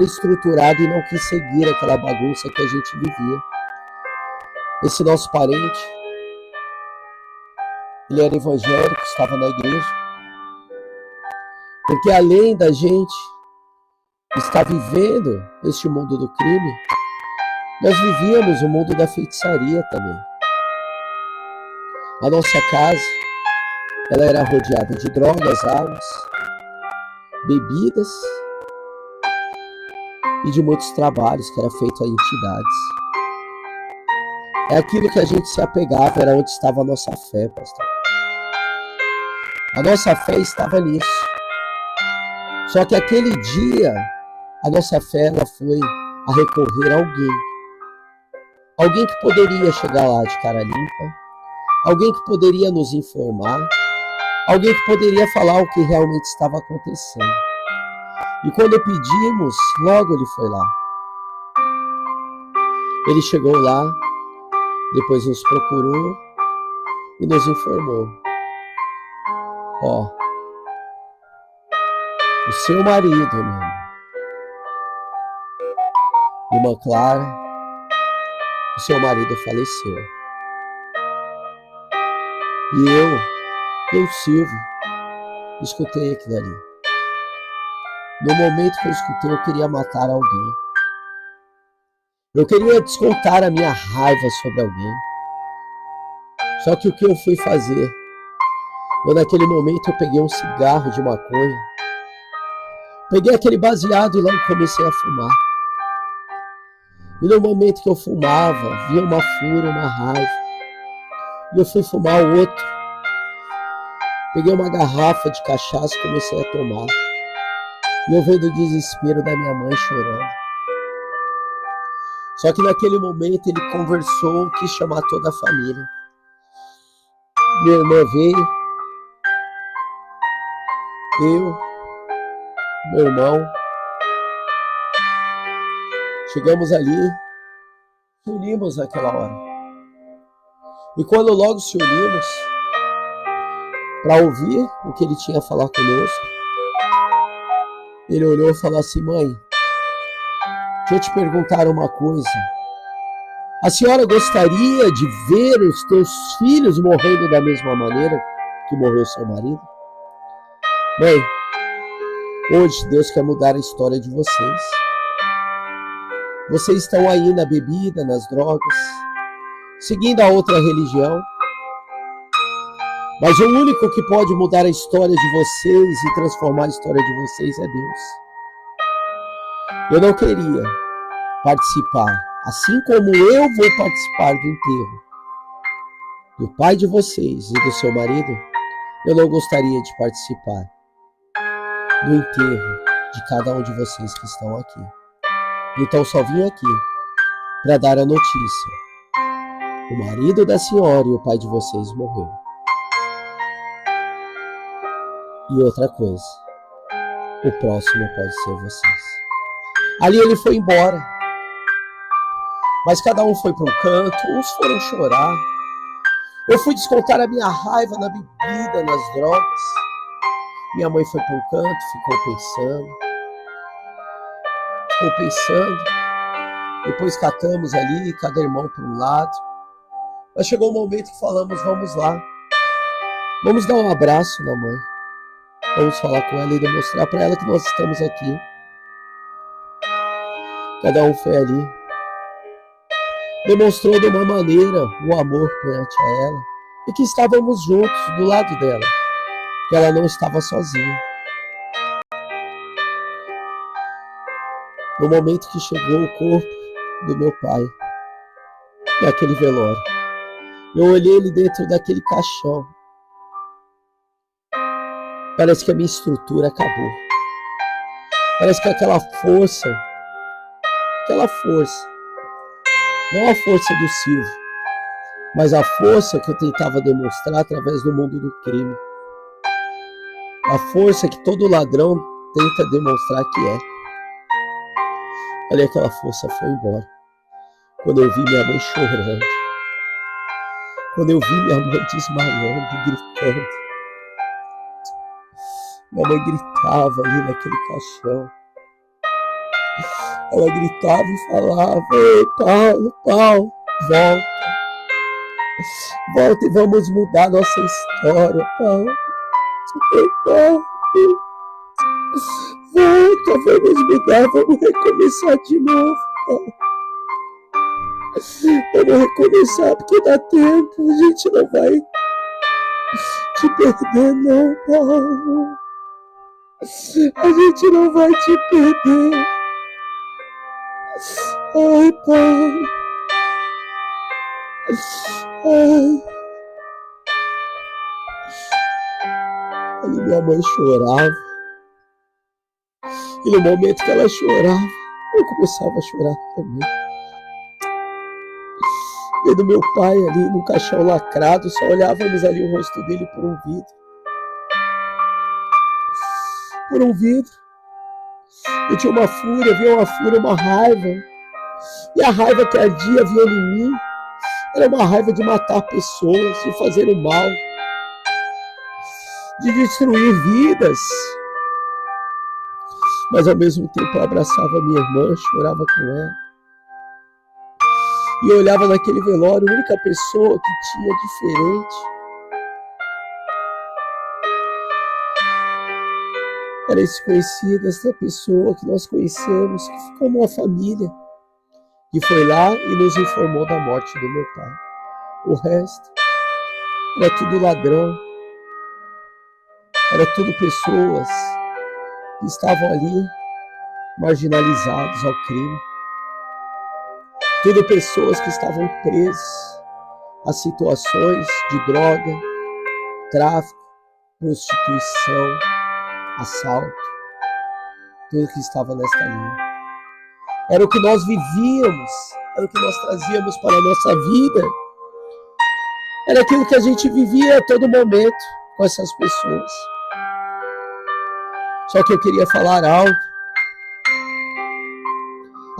estruturado e não quis seguir aquela bagunça que a gente vivia. Esse nosso parente, ele era evangélico, estava na igreja, porque além da gente estar vivendo este mundo do crime, nós vivíamos o mundo da feitiçaria também. A nossa casa, ela era rodeada de drogas, armas, bebidas e de muitos trabalhos que era feito a entidades. É aquilo que a gente se apegava, era onde estava a nossa fé, pastor. A nossa fé estava nisso. Só que aquele dia, a nossa fé ela foi a recorrer a alguém. Alguém que poderia chegar lá de cara limpa, alguém que poderia nos informar, alguém que poderia falar o que realmente estava acontecendo. E quando pedimos, logo ele foi lá. Ele chegou lá, depois nos procurou e nos informou. Ó, o seu marido, meu irmã Clara, o seu marido faleceu. E eu, Silvio, escutei aquilo ali. No momento que eu escutei, eu queria matar alguém. Eu queria descontar a minha raiva sobre alguém. Só que o que eu fui fazer? Naquele momento eu peguei um cigarro de maconha, peguei aquele baseado e logo comecei a fumar. E no momento que eu fumava, vinha uma fúria, uma raiva. E eu fui fumar o outro. Peguei uma garrafa de cachaça e comecei a tomar. E eu vendo o desespero da minha mãe chorando. Só que naquele momento ele conversou, quis chamar toda a família. Minha irmã veio, eu, meu irmão, chegamos ali, se unimos naquela hora. E quando logo se unimos, para ouvir o que ele tinha a falar conosco, ele olhou e falou assim: mãe, deixa eu te perguntar uma coisa. A senhora gostaria de ver os teus filhos morrendo da mesma maneira que morreu seu marido? Mãe, hoje Deus quer mudar a história de vocês. Vocês estão aí na bebida, nas drogas, seguindo a outra religião. Mas o único que pode mudar a história de vocês e transformar a história de vocês é Deus. Eu não queria participar, assim como eu vou participar do enterro do pai de vocês e do seu marido, eu não gostaria de participar do enterro de cada um de vocês que estão aqui. Então só vim aqui para dar a notícia. O marido da senhora e o pai de vocês morreu. E outra coisa, o próximo pode ser vocês. Ali ele foi embora. Mas cada um foi para um canto, uns foram chorar. Eu fui descontar a minha raiva na bebida, nas drogas. Minha mãe foi para um canto, ficou pensando. Depois catamos ali, cada irmão para um lado. Mas chegou um momento que falamos: vamos lá. Vamos dar um abraço na mãe. Vamos falar com ela e demonstrar para ela que nós estamos aqui. Cada um foi ali. Demonstrou de uma maneira o amor perante a ela. E que estávamos juntos, do lado dela. Que ela não estava sozinha. No momento que chegou o corpo do meu pai, naquele velório, eu olhei ele dentro daquele caixão. Parece que a minha estrutura acabou. Parece que aquela força, não a força do Silvio, mas a força que eu tentava demonstrar através do mundo do crime. A força que todo ladrão tenta demonstrar que é. Olha, aquela força foi embora. Quando eu vi minha mãe chorando. Quando eu vi minha mãe desmaiando, gritando. Minha mãe gritava ali naquele caixão. Ela gritava e falava: ei, Paulo, Paulo, volta. Volta e vamos mudar nossa história, Paulo. Ei, Paulo, volta, vamos mudar, vamos recomeçar de novo, Paulo. Vamos recomeçar porque dá tempo, a gente não vai te perder não, Paulo. A gente não vai te perder. Ai, Paulo. Ai. Ali minha mãe chorava. E no momento que ela chorava, eu começava a chorar também. E do meu pai ali no caixão lacrado, só olhávamos ali o rosto dele por um vidro. Por um vidro. Eu tinha uma fúria, havia uma fúria, uma raiva. E a raiva que ardia vinha em mim. Era uma raiva de matar pessoas, de fazer o mal, de destruir vidas. Mas ao mesmo tempo eu abraçava minha irmã, chorava com ela. E eu olhava naquele velório, a única pessoa que tinha diferente era esse conhecido, essa pessoa que nós conhecemos, que ficou uma família, que foi lá e nos informou da morte do meu pai. O resto era tudo ladrão, era tudo pessoas que estavam ali marginalizados ao crime. Tudo pessoas que estavam presas a situações de droga, tráfico, prostituição, assalto, tudo que estava nesta linha. Era o que nós vivíamos, era o que nós trazíamos para a nossa vida, era aquilo que a gente vivia a todo momento com essas pessoas. Só que eu queria falar algo.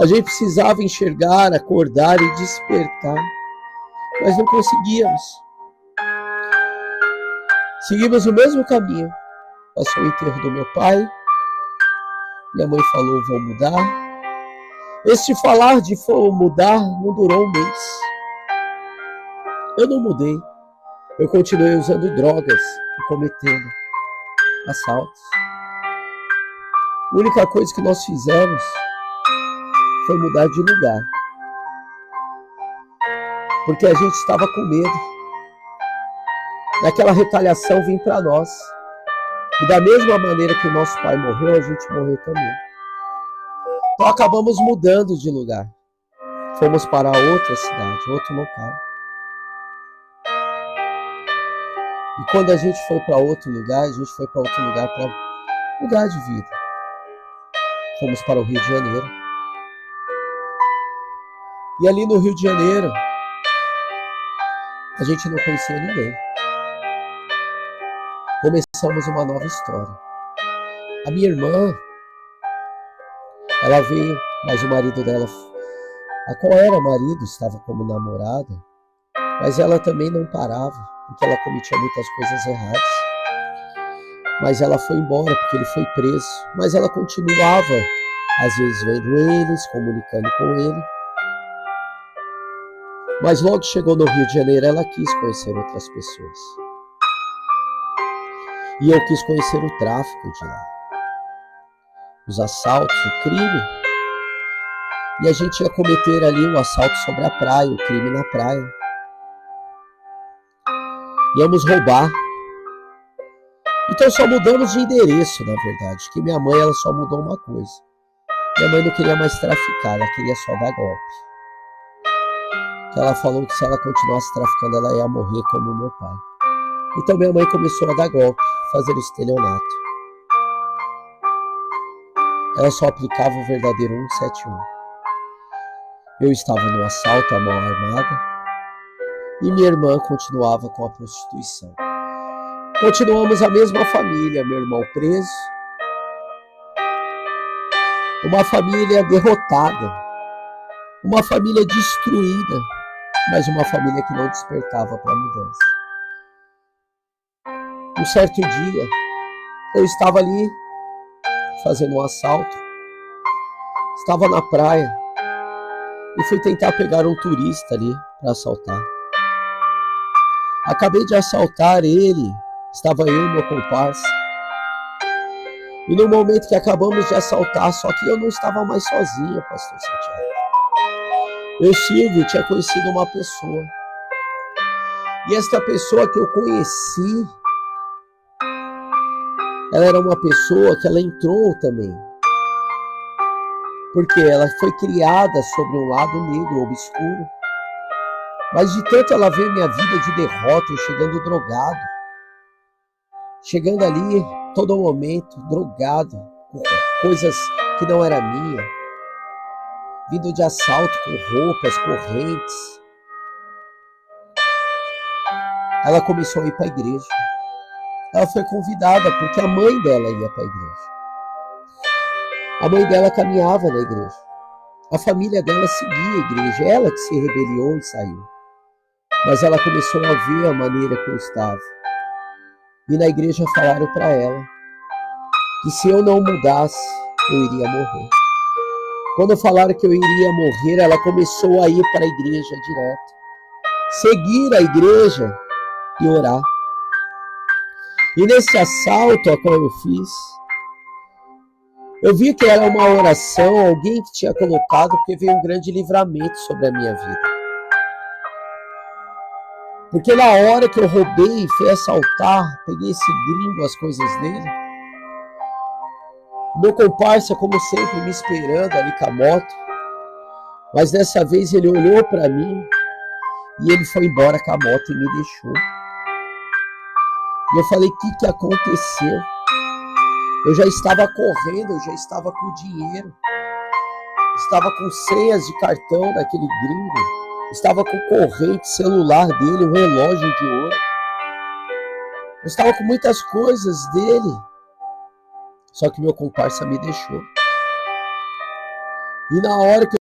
A gente precisava enxergar, acordar e despertar. Mas não conseguíamos. Seguimos o mesmo caminho. Passou o enterro do meu pai. Minha mãe falou, vou mudar. Este falar de vou mudar não durou um mês. Eu não mudei. Eu continuei usando drogas e cometendo assaltos. A única coisa que nós fizemos foi mudar de lugar. Porque a gente estava com medo daquela retaliação vir para nós. E da mesma maneira que o nosso pai morreu, a gente morreu também. Então acabamos mudando de lugar. Fomos para outra cidade, outro local. E quando a gente foi para outro lugar, a gente foi para outro lugar para mudar de vida. Fomos para o Rio de Janeiro. E ali no Rio de Janeiro, a gente não conhecia ninguém. Começamos uma nova história. A minha irmã, ela veio, mas o marido dela, a qual era marido, estava como namorada, mas ela também não parava, porque ela cometia muitas coisas erradas. Mas ela foi embora, porque ele foi preso. Mas ela continuava, às vezes vendo ele, se comunicando com ele. Mas logo chegou no Rio de Janeiro, ela quis conhecer outras pessoas. E eu quis conhecer o tráfico de lá. Os assaltos, o crime. E a gente ia cometer ali um assalto sobre a praia, o crime na praia. Íamos roubar. Então só mudamos de endereço, na verdade. Que minha mãe, ela só mudou uma coisa. Minha mãe não queria mais traficar, ela queria só dar golpe. Ela falou que se ela continuasse traficando, ela ia morrer como meu pai. Então minha mãe começou a dar golpe, fazer estelionato. Ela só aplicava o verdadeiro 171. Eu estava no assalto à mão armada e minha irmã continuava com a prostituição. Continuamos a mesma família, meu irmão preso. Uma família derrotada. Uma família destruída. Mas uma família que não despertava para a mudança. Um certo dia, eu estava ali fazendo um assalto Estava na praia e fui tentar pegar um turista ali para assaltar. Acabei de assaltar ele, estava eu e meu comparsa. E no momento que acabamos de assaltar, só que eu não estava mais sozinho, pastor Santiago. Eu, Silvio, tinha conhecido uma pessoa. E esta pessoa que eu conheci, ela era uma pessoa que ela entrou também. Porque ela foi criada sobre um lado negro, obscuro. Mas de tanto ela ver minha vida de derrota, eu chegando drogado. Chegando ali, todo momento, drogado, com coisas que não era minha. Vindo de assalto com roupas, correntes. Ela começou a ir para a igreja. Ela foi convidada porque a mãe dela ia para a igreja. A mãe dela caminhava na igreja. A família dela seguia a igreja. Ela que se rebeliou e saiu. Mas ela começou a ver a maneira que eu estava. E na igreja falaram para ela que se eu não mudasse, eu iria morrer. Quando falaram que eu iria morrer, ela começou a ir para a igreja direto. Seguir a igreja e orar. E nesse assalto a qual eu fiz, eu vi que era uma oração, alguém que tinha colocado, porque veio um grande livramento sobre a minha vida. Porque na hora que eu roubei e fui assaltar, peguei esse gringo, as coisas dele, meu comparsa, como sempre, me esperando ali com a moto, mas dessa vez ele olhou para mim e ele foi embora com a moto e me deixou. E eu falei, o que aconteceu? Eu já estava correndo, eu já estava com dinheiro, estava com senhas de cartão daquele gringo, estava com corrente, celular dele, um relógio de ouro. Eu estava com muitas coisas dele, só que meu comparsa me deixou. E na hora que